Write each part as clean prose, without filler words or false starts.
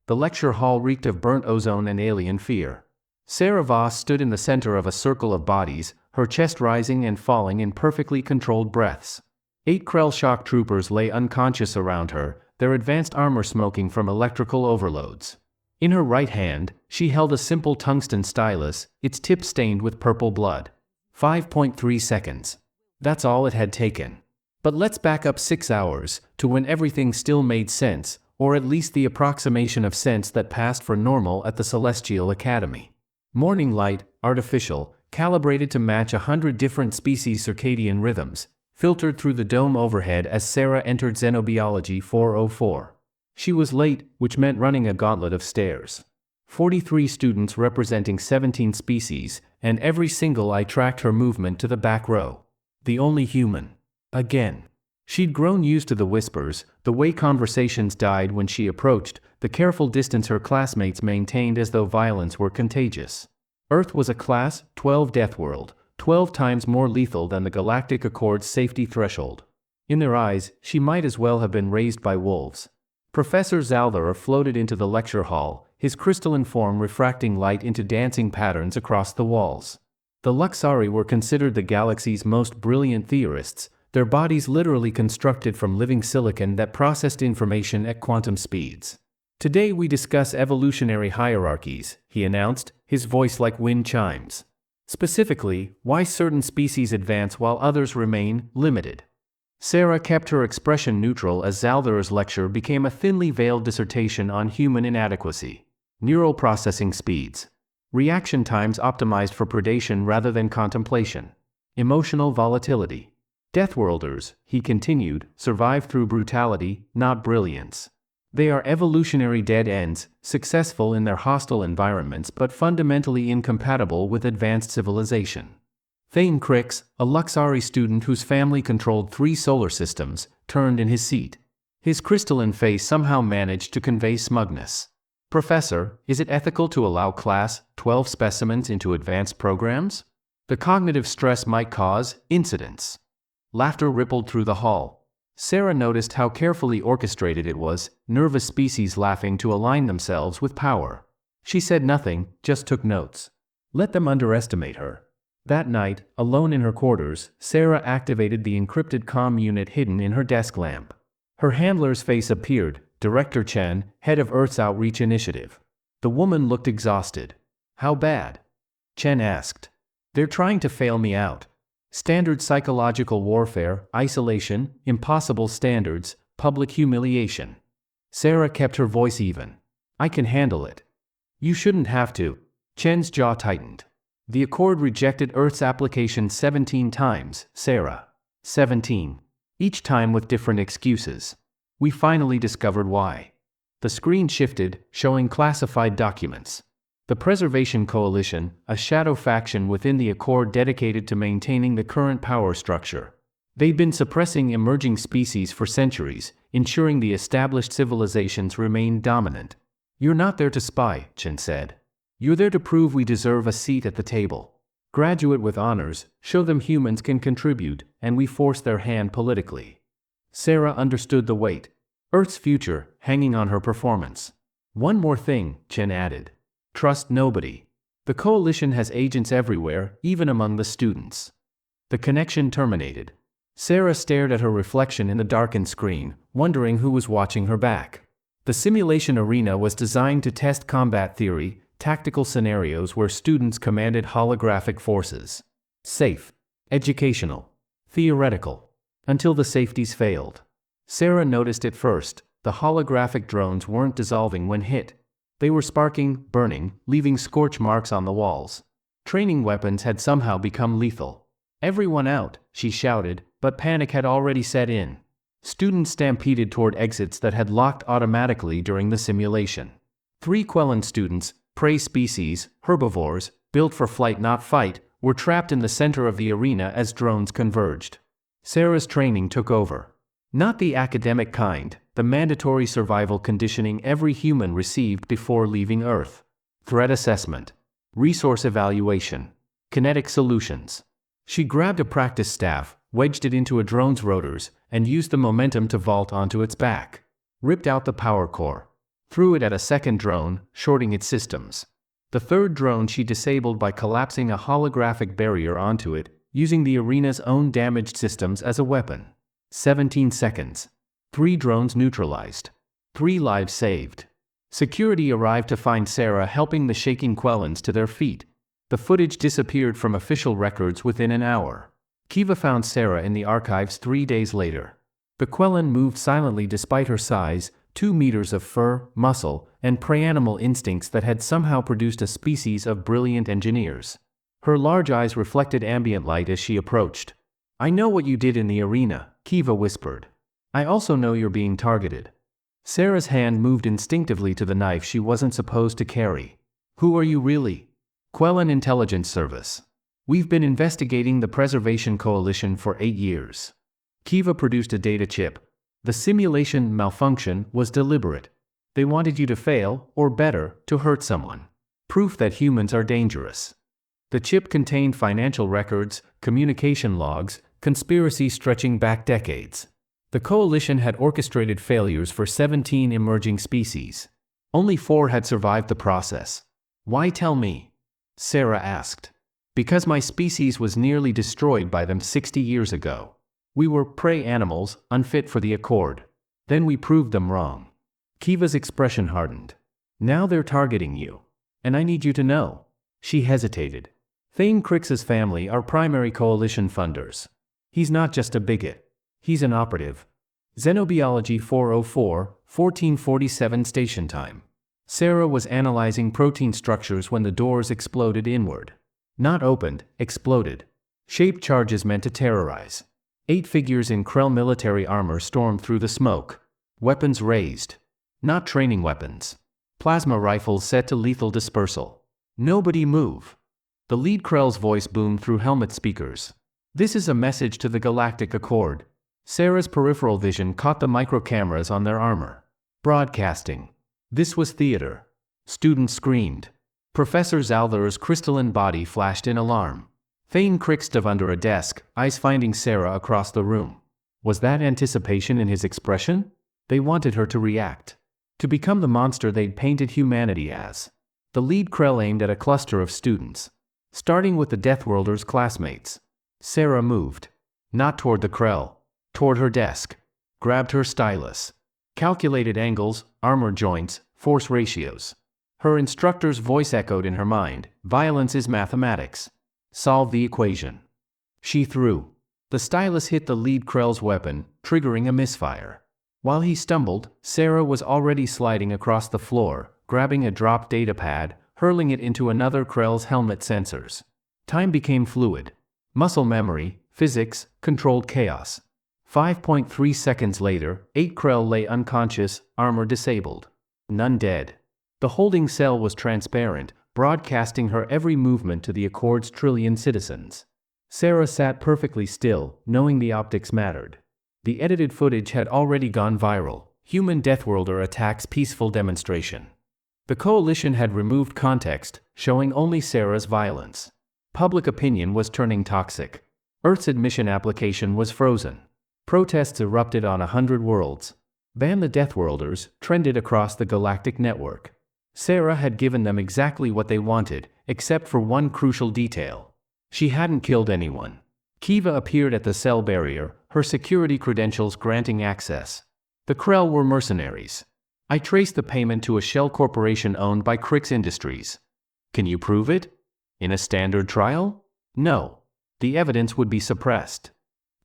The lecture hall reeked of burnt ozone and alien fear. Sera Voss stood in the center of a circle of bodies, her chest rising and falling in perfectly controlled breaths. 8 Krell shock troopers lay unconscious around her, their advanced armor smoking from electrical overloads. In her right hand, she held a simple tungsten stylus, its tip stained with purple blood. 5.3 seconds. That's all it had taken. But let's back up 6 hours, to when everything still made sense, or at least the approximation of sense that passed for normal at the Celestial Academy. Morning light, artificial, calibrated to match 100 different species' circadian rhythms, filtered through the dome overhead as Sera entered Xenobiology 404. She was late, which meant running a gauntlet of stairs. 43 students representing 17 species, and every single eye tracked her movement to the back row. The only human. Again. She'd grown used to the whispers, the way conversations died when she approached, the careful distance her classmates maintained as though violence were contagious. Earth was a Class 12 death world, 12 times more lethal than the Galactic Accord's safety threshold. In their eyes, she might as well have been raised by wolves. Professor Zaldarer floated into the lecture hall, his crystalline form refracting light into dancing patterns across the walls. The Luxari were considered the galaxy's most brilliant theorists, their bodies literally constructed from living silicon that processed information at quantum speeds. Today we discuss evolutionary hierarchies, he announced, his voice like wind chimes. Specifically, why certain species advance while others remain limited. Sera kept her expression neutral as Zaldarer's lecture became a thinly veiled dissertation on human inadequacy. Neural processing speeds. Reaction times optimized for predation rather than contemplation. Emotional volatility. Deathworlders, he continued, survive through brutality, not brilliance. They are evolutionary dead ends, successful in their hostile environments but fundamentally incompatible with advanced civilization. Thane Crix, a Luxari student whose family controlled 3 solar systems, turned in his seat. His crystalline face somehow managed to convey smugness. Professor, is it ethical to allow Class 12 specimens into advanced programs? The cognitive stress might cause incidents. Laughter rippled through the hall. Sera noticed how carefully orchestrated it was, nervous species laughing to align themselves with power. She said nothing, just took notes. Let them underestimate her. That night, alone in her quarters, Sera activated the encrypted comm unit hidden in her desk lamp. Her handler's face appeared, Director Chen, head of Earth's Outreach Initiative. The woman looked exhausted. How bad? Chen asked. They're trying to fail me out. Standard psychological warfare, isolation, impossible standards, public humiliation. Sera kept her voice even. I can handle it. You shouldn't have to. Chen's jaw tightened. The Accord rejected Earth's application 17 times, Sera. 17. Each time with different excuses. We finally discovered why. The screen shifted, showing classified documents. The Preservation Coalition, a shadow faction within the Accord dedicated to maintaining the current power structure. They'd been suppressing emerging species for centuries, ensuring the established civilizations remained dominant. You're not there to spy, Chen said. You're there to prove we deserve a seat at the table. Graduate with honors, show them humans can contribute, and we force their hand politically. Sera understood the weight. Earth's future, hanging on her performance. One more thing, Chen added. Trust nobody. The coalition has agents everywhere, even among the students. The connection terminated. Sera stared at her reflection in the darkened screen, wondering who was watching her back. The simulation arena was designed to test combat theory, tactical scenarios where students commanded holographic forces. Safe. Educational. Theoretical. Until the safeties failed. Sera noticed it first. The holographic drones weren't dissolving when hit. They were sparking, burning, leaving scorch marks on the walls. Training weapons had somehow become lethal. Everyone out, she shouted, but panic had already set in. Students stampeded toward exits that had locked automatically during the simulation. 3 Quellan students, prey species, herbivores, built for flight not fight, were trapped in the center of the arena as drones converged. Sera's training took over. Not the academic kind, the mandatory survival conditioning every human received before leaving Earth. Threat assessment. Resource evaluation. Kinetic solutions. She grabbed a practice staff, wedged it into a drone's rotors, and used the momentum to vault onto its back. Ripped out the power core. threw it at a second drone, shorting its systems. The third drone she disabled by collapsing a holographic barrier onto it, using the arena's own damaged systems as a weapon. 17 seconds. 3 drones neutralized. 3 lives saved. Security arrived to find Sera helping the shaking Quellans to their feet. The footage disappeared from official records within an hour. Kiva found Sera in the archives 3 days later. The Quellan moved silently despite her size, 2 meters of fur, muscle, and prey-animal instincts that had somehow produced a species of brilliant engineers. Her large eyes reflected ambient light as she approached. "I know what you did in the arena," Kiva whispered. "I also know you're being targeted." Sera's hand moved instinctively to the knife she wasn't supposed to carry. "Who are you really?" "Quellan Intelligence Service. We've been investigating the Preservation Coalition for 8 years. Kiva produced a data chip. The simulation malfunction was deliberate. They wanted you to fail, or better, to hurt someone. Proof that humans are dangerous. The chip contained financial records, communication logs, conspiracy stretching back decades. The coalition had orchestrated failures for 17 emerging species. Only 4 had survived the process. "Why tell me?" Sera asked. "Because my species was nearly destroyed by them 60 years ago. We were prey animals, unfit for the Accord. Then we proved them wrong." Kiva's expression hardened. "Now they're targeting you. And I need you to know." She hesitated. "Thane Crix's family are primary coalition funders. He's not just a bigot. He's an operative." Xenobiology 404, 1447 station time. Sera was analyzing protein structures when the doors exploded inward. Not opened, exploded. Shaped charges meant to terrorize. 8 figures in Krell military armor stormed through the smoke. Weapons raised. Not training weapons. Plasma rifles set to lethal dispersal. "Nobody move." The lead Krell's voice boomed through helmet speakers. "This is a message to the Galactic Accord." Sera's peripheral vision caught the micro-cameras on their armor. Broadcasting. This was theater. Students screamed. Professor Zalthar's crystalline body flashed in alarm. Thane Crix dove under a desk, eyes finding Sera across the room. Was that anticipation in his expression? They wanted her to react. To become the monster they'd painted humanity as. The lead Krell aimed at a cluster of students. Starting with the deathworlders' classmates. Sera moved. Not toward the Krell. Toward her desk. Grabbed her stylus. Calculated angles, armor joints, force ratios. Her instructor's voice echoed in her mind. "Violence is mathematics. Solve the equation." She threw. The stylus hit the lead Krell's weapon, triggering a misfire. While he stumbled, Sera was already sliding across the floor, grabbing a dropped data pad, hurling it into another Krell's helmet sensors. Time became fluid. Muscle memory, physics, controlled chaos. 5.3 seconds later, 8 Krell lay unconscious, armor disabled. None dead. The holding cell was transparent, broadcasting her every movement to the Accord's trillion citizens. Sera sat perfectly still, knowing the optics mattered. The edited footage had already gone viral. Human Deathworlder attacks peaceful demonstration. The coalition had removed context, showing only Sera's violence. Public opinion was turning toxic. Earth's admission application was frozen. Protests erupted on 100 worlds. "Ban the Deathworlders" trended across the galactic network. Sera had given them exactly what they wanted, except for one crucial detail. She hadn't killed anyone. Kiva appeared at the cell barrier, her security credentials granting access. The Krell were mercenaries. "I traced the payment to a shell corporation owned by Crix Industries." "Can you prove it?" "In a standard trial?" "No. The evidence would be suppressed."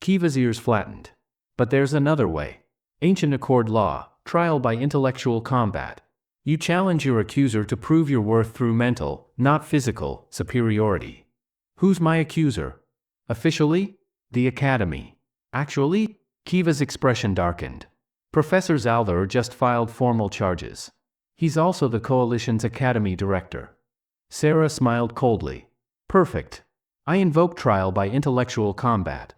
Kiva's ears flattened. "But there's another way. Ancient Accord law, trial by intellectual combat. You challenge your accuser to prove your worth through mental, not physical, superiority." "Who's my accuser?" "Officially? The Academy." "Actually?" Kiva's expression darkened. "Professor Zalthar just filed formal charges. He's also the Coalition's Academy director." Sera smiled coldly. "Perfect. I invoke trial by intellectual combat."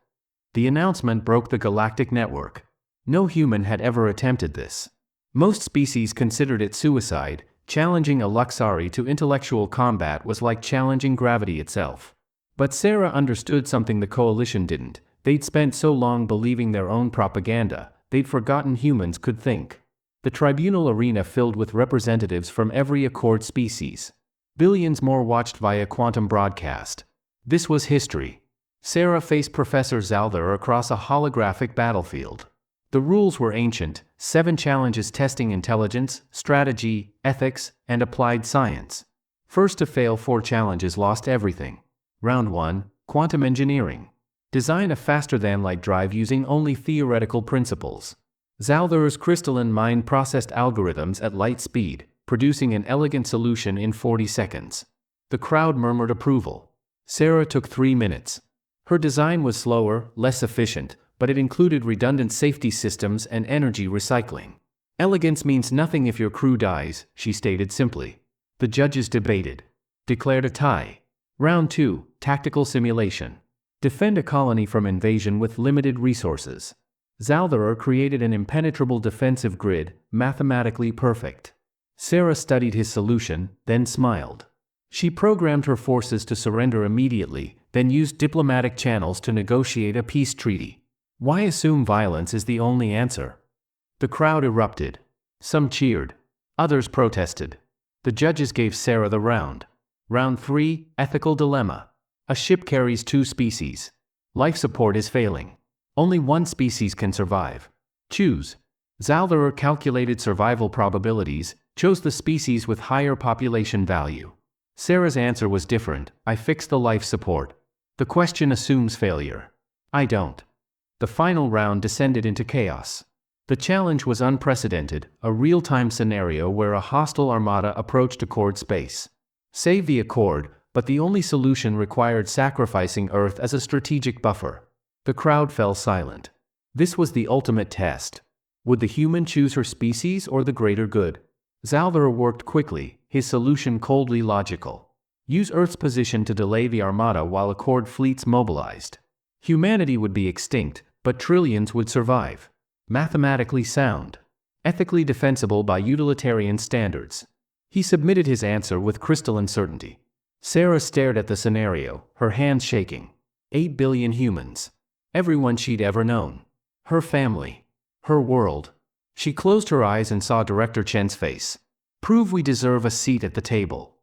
The announcement broke the galactic network. No human had ever attempted this. Most species considered it suicide. Challenging a Luxari to intellectual combat was like challenging gravity itself. But Sera understood something the Coalition didn't. They'd spent so long believing their own propaganda, they'd forgotten humans could think. The tribunal arena filled with representatives from every Accord species. Billions more watched via quantum broadcast. This was history. Sera faced Professor Zalther across a holographic battlefield. The rules were ancient, 7 challenges testing intelligence, strategy, ethics, and applied science. First to fail 4 challenges lost everything. Round 1, Quantum Engineering. Design a faster-than-light drive using only theoretical principles. Zalther's crystalline mind processed algorithms at light speed, producing an elegant solution in 40 seconds. The crowd murmured approval. Sera took 3 minutes. Her design was slower, less efficient, but it included redundant safety systems and energy recycling. Elegance means nothing if your crew dies, she stated simply. The judges debated. Declared a tie. Round 2, Tactical Simulation. Defend a colony from invasion with limited resources. Zalther created an impenetrable defensive grid, mathematically perfect. Sera studied his solution, then smiled. She programmed her forces to surrender immediately, then used diplomatic channels to negotiate a peace treaty. Why assume violence is the only answer? The crowd erupted. Some cheered. Others protested. The judges gave Sera the round. Round 3, Ethical Dilemma. A ship carries 2 species. Life support is failing. Only one species can survive. Choose. Zalther calculated survival probabilities, chose the species with higher population value. Sera's answer was different. I fixed the life support. The question assumes failure. I don't. The final round descended into chaos. The challenge was unprecedented, a real-time scenario where a hostile armada approached Accord space. Save the Accord, but the only solution required sacrificing Earth as a strategic buffer. The crowd fell silent. This was the ultimate test. Would the human choose her species or the greater good? Zalther worked quickly, his solution coldly logical. Use Earth's position to delay the armada while Accord fleets mobilized. Humanity would be extinct, but trillions would survive. Mathematically sound. Ethically defensible by utilitarian standards. He submitted his answer with crystalline certainty. Sera stared at the scenario, her hands shaking. 8 billion humans. Everyone she'd ever known. Her family. Her world. She closed her eyes and saw Director Chen's face. Prove we deserve a seat at the table.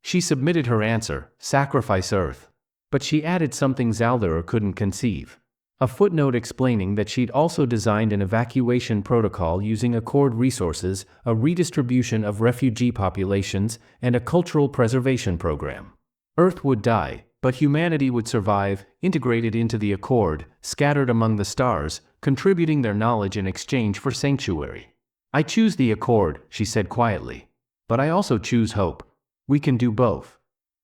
She submitted her answer, sacrifice Earth. But she added something Zalther couldn't conceive. A footnote explaining that she'd also designed an evacuation protocol using Accord resources, a redistribution of refugee populations, and a cultural preservation program. Earth would die, but humanity would survive, integrated into the Accord, scattered among the stars, contributing their knowledge in exchange for sanctuary. I choose the Accord, she said quietly. But I also choose hope. We can do both.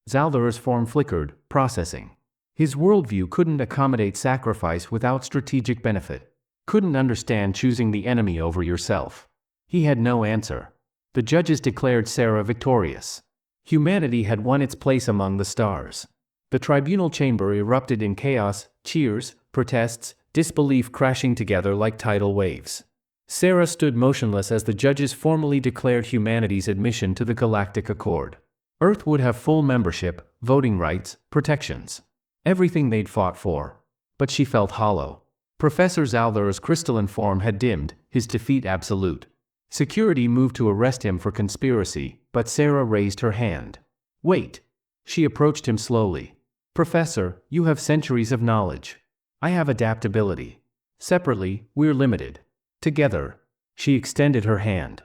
Zalther's form flickered, processing. His worldview couldn't accommodate sacrifice without strategic benefit. Couldn't understand choosing the enemy over yourself. He had no answer. The judges declared Sera victorious. Humanity had won its place among the stars. The tribunal chamber erupted in chaos, cheers, protests, disbelief crashing together like tidal waves. Sera stood motionless as the judges formally declared humanity's admission to the Galactic Accord. Earth would have full membership, voting rights, protections. Everything they'd fought for. But she felt hollow. Professor Zalther's crystalline form had dimmed, his defeat absolute. Security moved to arrest him for conspiracy, but Sera raised her hand. Wait. She approached him slowly. Professor, you have centuries of knowledge. I have adaptability. Separately, we're limited. Together. She extended her hand.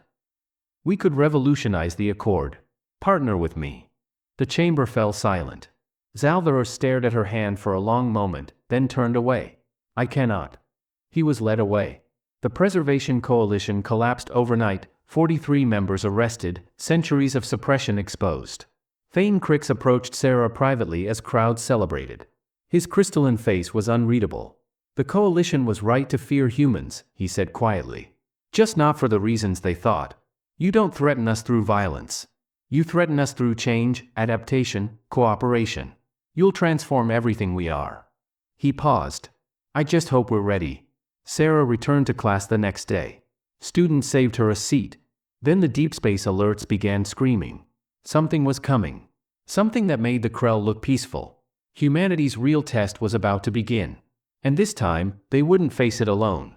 We could revolutionize the Accord. Partner with me. The chamber fell silent. Zalther stared at her hand for a long moment, then turned away. I cannot. He was led away. The Preservation Coalition collapsed overnight, 43 members arrested, centuries of suppression exposed. Thane Crix approached Sera privately as crowds celebrated. His crystalline face was unreadable. The coalition was right to fear humans, he said quietly. Just not for the reasons they thought. You don't threaten us through violence. You threaten us through change, adaptation, cooperation. You'll transform everything we are. He paused. I just hope we're ready. Sera returned to class the next day. Students saved her a seat. Then the deep space alerts began screaming. Something was coming. Something that made the Krell look peaceful. Humanity's real test was about to begin. And this time, they wouldn't face it alone.